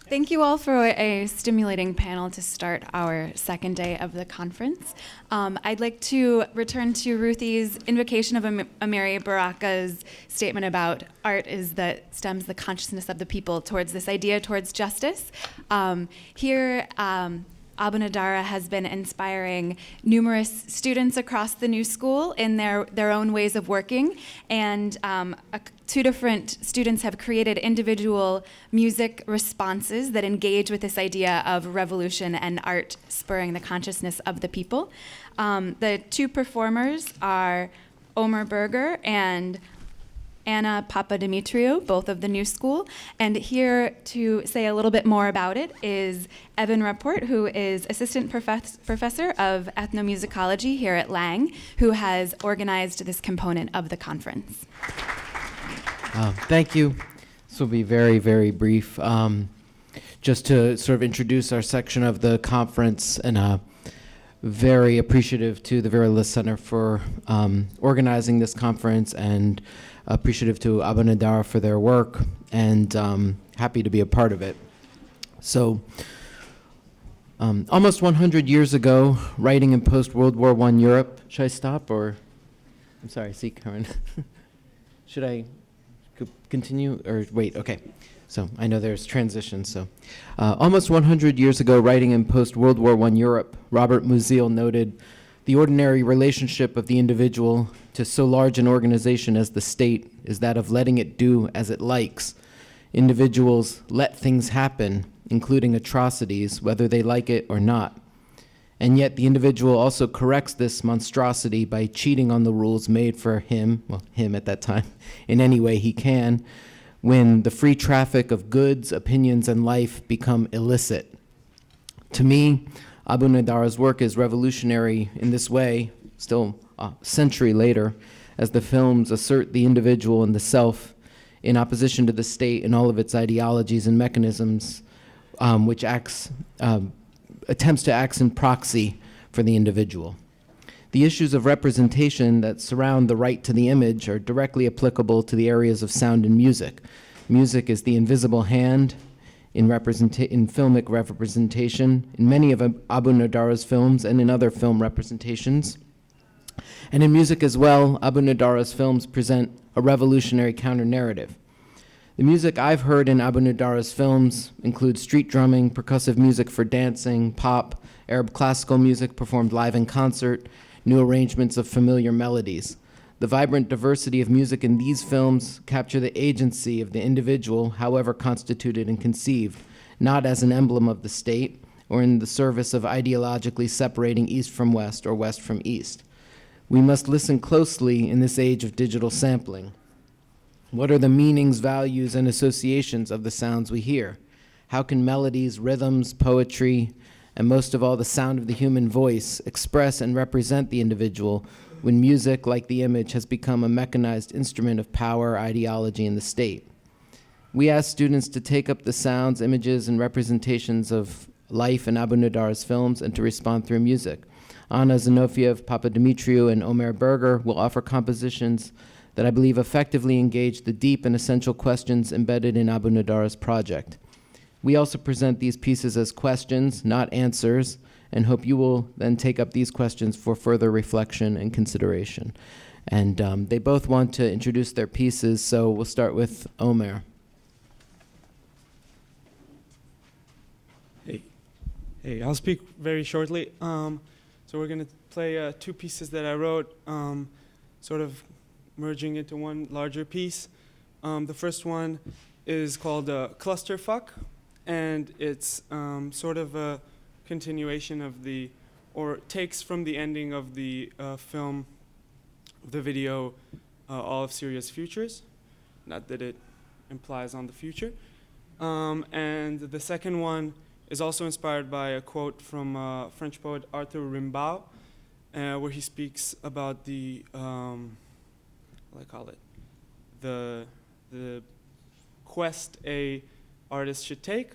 Thank you all for a stimulating panel to start our second day of the conference. I'd like to return to Ruthie's invocation of Amiri Baraka's statement about art is that stems the consciousness of the people towards this idea towards justice. Here, Abounaddara has been inspiring numerous students across the new school in their own ways of working, and two different students have created individual music responses that engage with this idea of revolution and art spurring the consciousness of the people. The two performers are Omer Berger and Anna Papadimitriou, both of the New School. And here to say a little bit more about it is Evan Rapport, who is Assistant Professor of Ethnomusicology here at Lang, who has organized this component of the conference. Thank you. This will be very, very brief. Just to sort of introduce our section of the conference, and very appreciative to the Vera List Center for organizing this conference, and appreciative to Abounaddara for their work, and happy to be a part of it. So, almost 100 years ago, writing in post-World War I Europe, should I stop, or, I'm sorry, see, Karen. Should I continue, or wait, okay. So I know there's transitions, so. Almost 100 years ago, writing in post-World War I Europe, Robert Musil noted, "The ordinary relationship of the individual to so large an organization as the state is that of letting it do as it likes. Individuals let things happen, including atrocities, whether they like it or not. And yet the individual also corrects this monstrosity by cheating on the rules made for him, well, him at that time, in any way he can, when the free traffic of goods, opinions, and life become illicit. To me, Abounaddara's work is revolutionary in this way, still a century later, as the films assert the individual and the self in opposition to the state and all of its ideologies and mechanisms, which attempts to act in proxy for the individual. The issues of representation that surround the right to the image are directly applicable to the areas of sound and music. Music is the invisible hand in filmic representation, in many of Abounaddara's films and in other film representations. And in music as well, Abounaddara's films present a revolutionary counter-narrative. The music I've heard in Abounaddara's films includes street drumming, percussive music for dancing, pop, Arab classical music performed live in concert, new arrangements of familiar melodies. The vibrant diversity of music in these films capture the agency of the individual, however constituted and conceived, not as an emblem of the state or in the service of ideologically separating East from West or West from East. We must listen closely in this age of digital sampling. What are the meanings, values, and associations of the sounds we hear? How can melodies, rhythms, poetry, and most of all the sound of the human voice express and represent the individual when music, like the image, has become a mechanized instrument of power, ideology, and the state? We ask students to take up the sounds, images, and representations of life in Abounaddara's films and to respond through music. Anna Zenofiev, Papadimitriou, and Omer Berger will offer compositions that I believe effectively engage the deep and essential questions embedded in Abounaddara's project. We also present these pieces as questions, not answers, and hope you will then take up these questions for further reflection and consideration. And they both want to introduce their pieces, so we'll start with Omer. Hey, I'll speak very shortly. So we're going to play two pieces that I wrote, sort of merging into one larger piece. The first one is called Clusterfuck, and it's sort of a continuation of or takes from the ending of the film, the video, All of Syria's Futures. Not that it implies on the future. And the second one is also inspired by a quote from French poet Arthur Rimbaud, where he speaks about the quest a artist should take,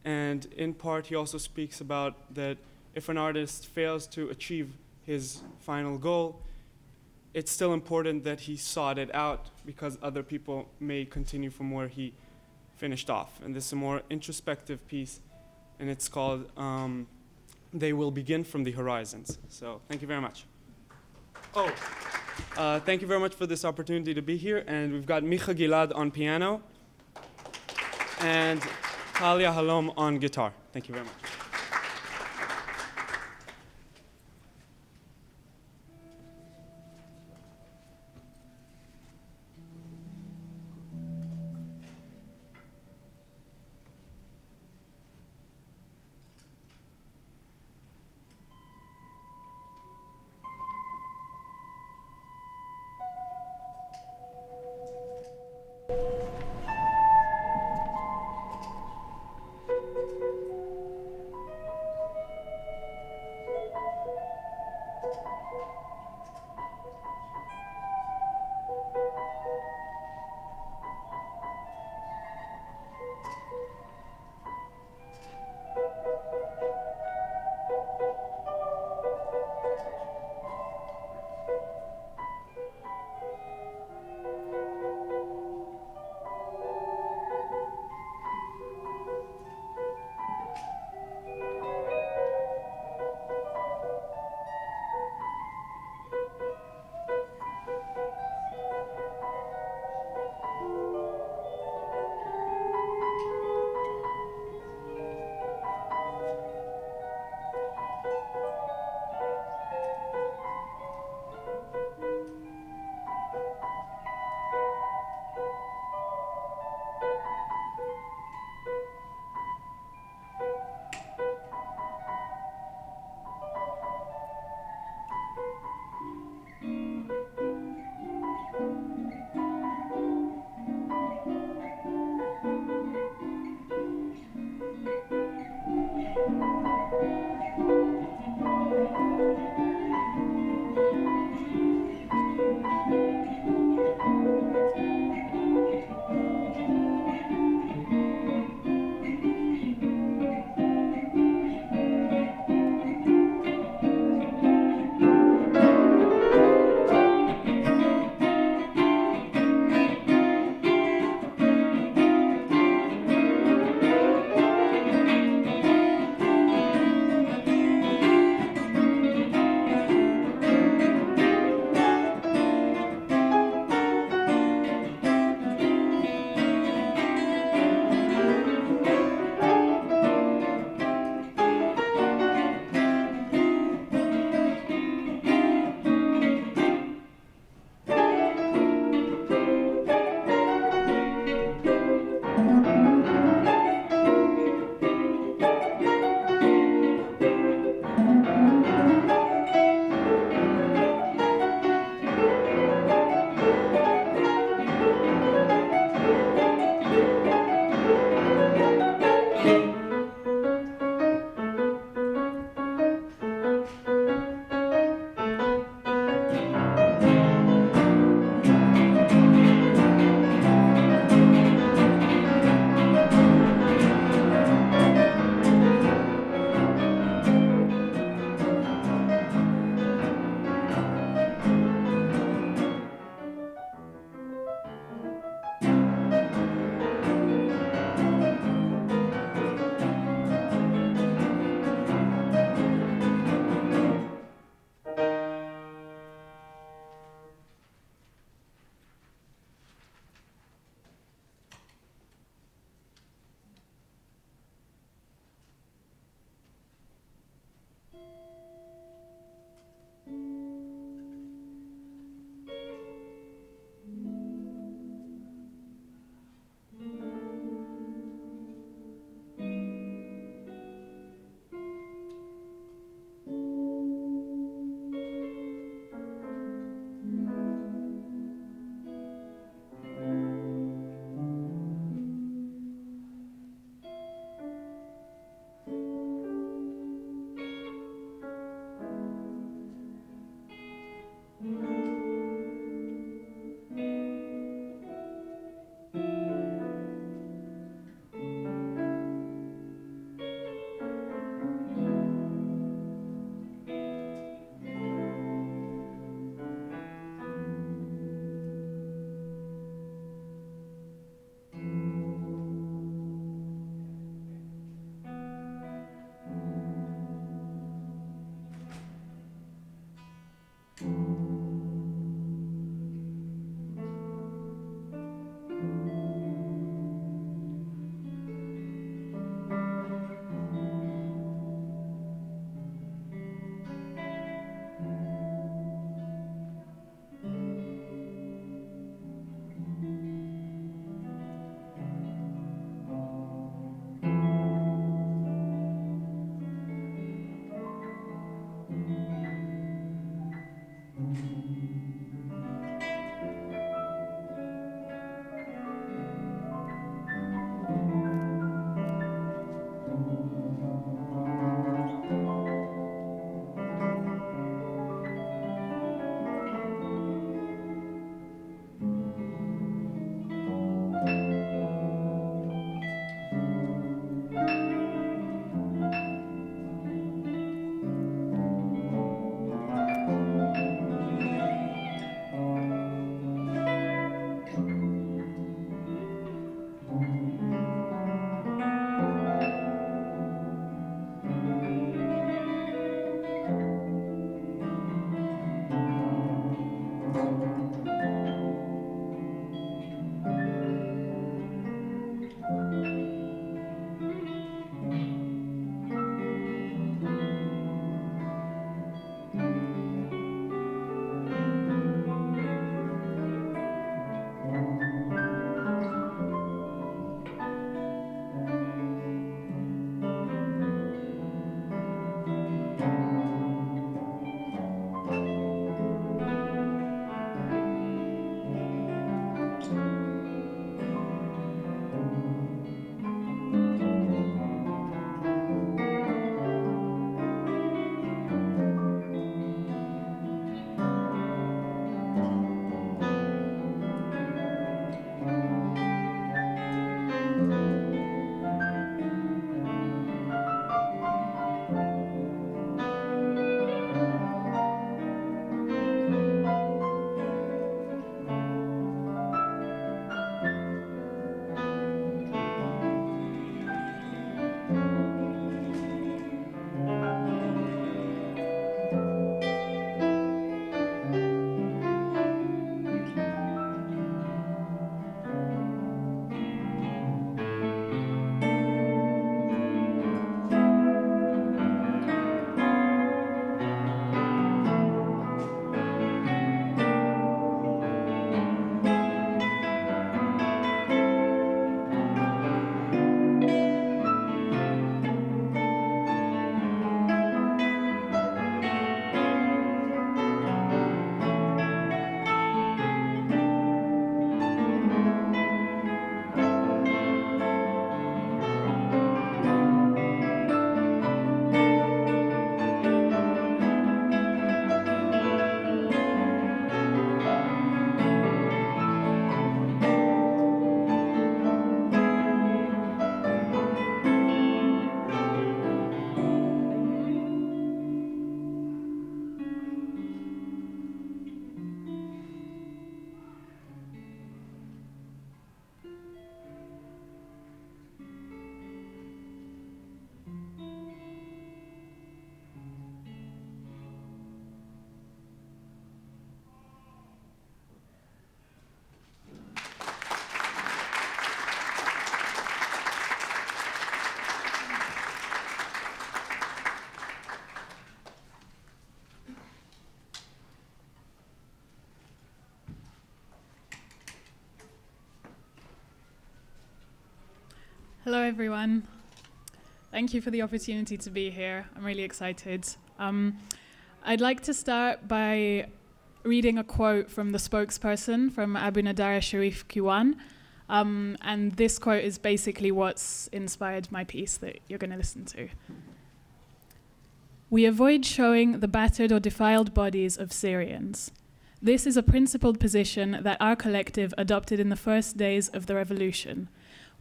and in part he also speaks about that if an artist fails to achieve his final goal, it's still important that he sought it out because other people may continue from where he finished off. And this is a more introspective piece, and it's called They Will Begin from the Horizons. So thank you very much. Thank you very much for this opportunity to be here. And we've got Micha Gilad on piano and Talia Halom on guitar. Thank you very much. Hello, everyone. Thank you for the opportunity to be here. I'm really excited. I'd like to start by reading a quote from the spokesperson from Abounaddara Sharif Kiwan. And this quote is basically what's inspired my piece that you're going to listen to. We avoid showing the battered or defiled bodies of Syrians. This is a principled position that our collective adopted in the first days of the revolution,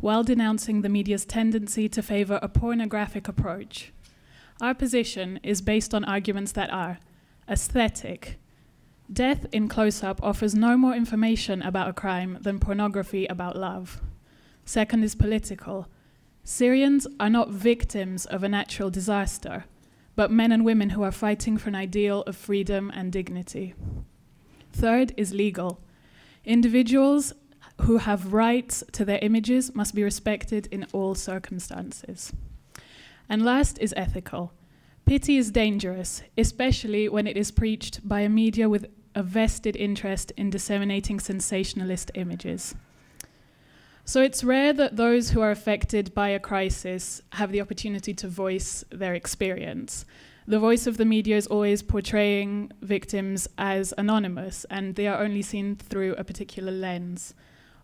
while denouncing the media's tendency to favor a pornographic approach. Our position is based on arguments that are aesthetic. Death in close-up offers no more information about a crime than pornography about love. Second is political. Syrians are not victims of a natural disaster, but men and women who are fighting for an ideal of freedom and dignity. Third is legal. Individuals who have rights to their images must be respected in all circumstances. And last is ethical. Pity is dangerous, especially when it is preached by a media with a vested interest in disseminating sensationalist images. So it's rare that those who are affected by a crisis have the opportunity to voice their experience. The voice of the media is always portraying victims as anonymous, and they are only seen through a particular lens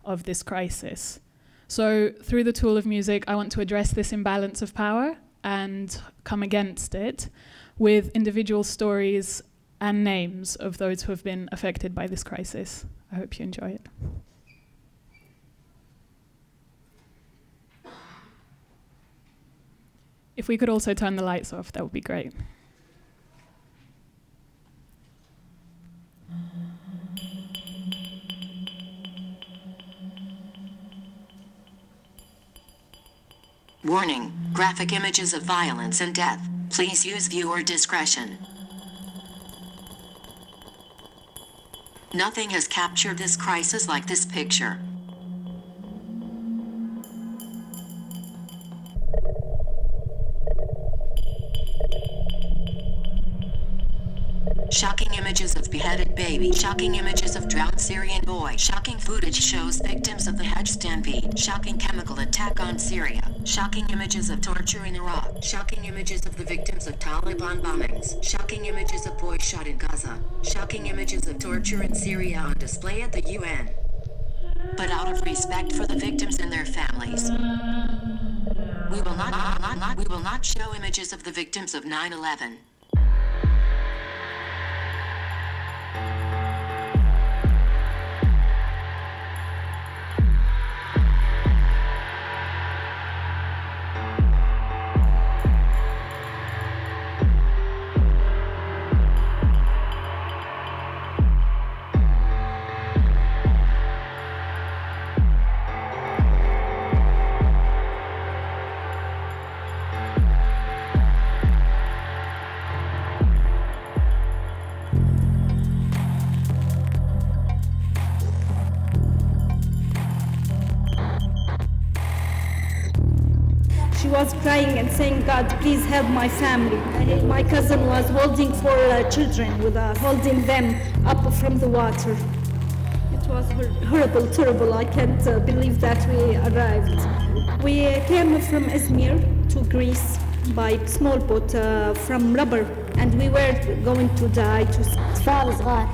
of this crisis. So through the tool of music, I want to address this imbalance of power and come against it with individual stories and names of those who have been affected by this crisis. I hope you enjoy it. If we could also turn the lights off, that would be great. Warning, graphic images of violence and death. Please use viewer discretion. Nothing has captured this crisis like this picture. Shocking images of beheaded baby. Shocking images of drowned Syrian boy. Shocking footage shows victims of the Hajj stampede. Shocking chemical attack on Syria. Shocking images of torture in Iraq. Shocking images of the victims of Taliban bombings. Shocking images of boys shot in Gaza. Shocking images of torture in Syria on display at the UN. But out of respect for the victims and their families, we will not show images of the victims of 9/11. She was crying and saying, God, please help my family. My cousin was holding four children, holding them up from the water. It was horrible, terrible. I can't believe that we arrived. We came from Izmir to Greece by small boat from rubber, and we were going to die. أطفال صغار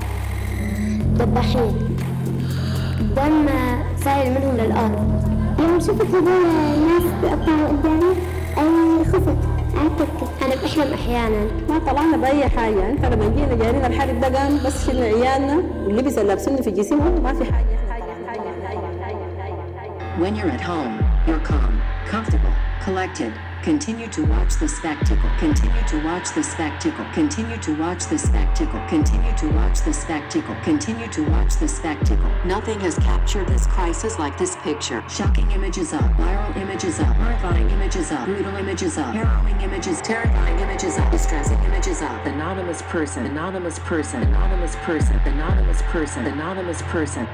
ذباحين دم سائل منهم للأرض. يوم شفت هذول الناس بيقطعوا قدامي أي خفت عاتبت. أنا بحلم أحيانا. ما طلعنا بأي حاجة، أنت لما جينا جارينا الحرب ده قام بس شلنا عيالنا واللبس اللي لابسينه في جسمهم ما في حاجة. When you're at home, you're calm, comfortable, collected. Continue to watch the spectacle. Continue to watch the spectacle. Continue to watch the spectacle. Continue to watch the spectacle. Continue to watch the spectacle. Nothing has captured this crisis like this picture. Shocking images up. Viral images up. Horrifying images up. Brutal images up. Harrowing images. Terrifying images up. Distressing images up. Anonymous person. Anonymous person. Anonymous person. Anonymous person. Anonymous person.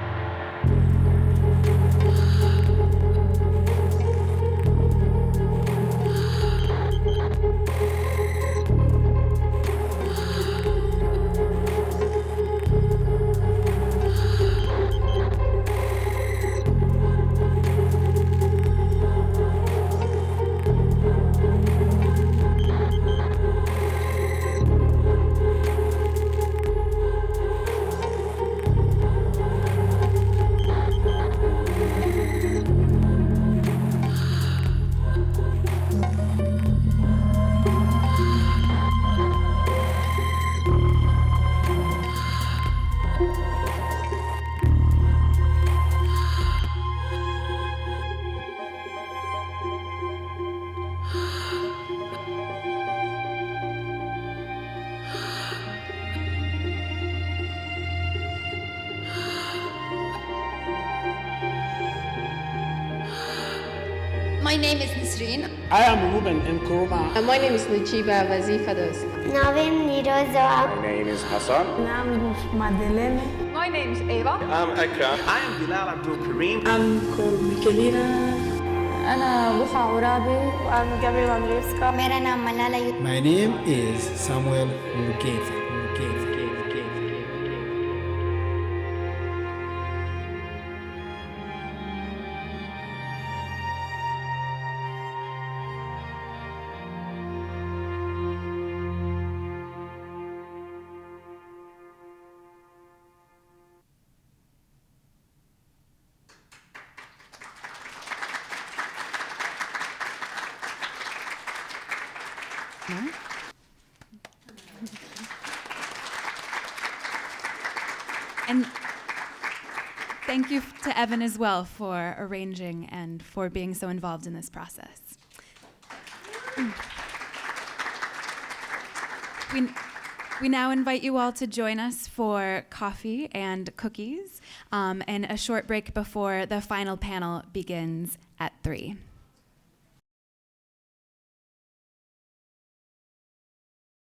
My name is Nisreen. I am Ruben Nkrumah. My name is Najiba Vazifa Dos. نعم نيروزا. My name is Hassan. نعم Madeleine. My name is Eva. I'm Akram. I am Bilal Abdul Kareem. I'm called Michelina. أنا بوحة عرابي. I'm Gabriel Andreevska. मेरा नाम Malala. My name is Samuel Mukefa. And thank you to Evan as well for arranging and for being so involved in this process. We now invite you all to join us for coffee and cookies and a short break before the final panel begins at 3.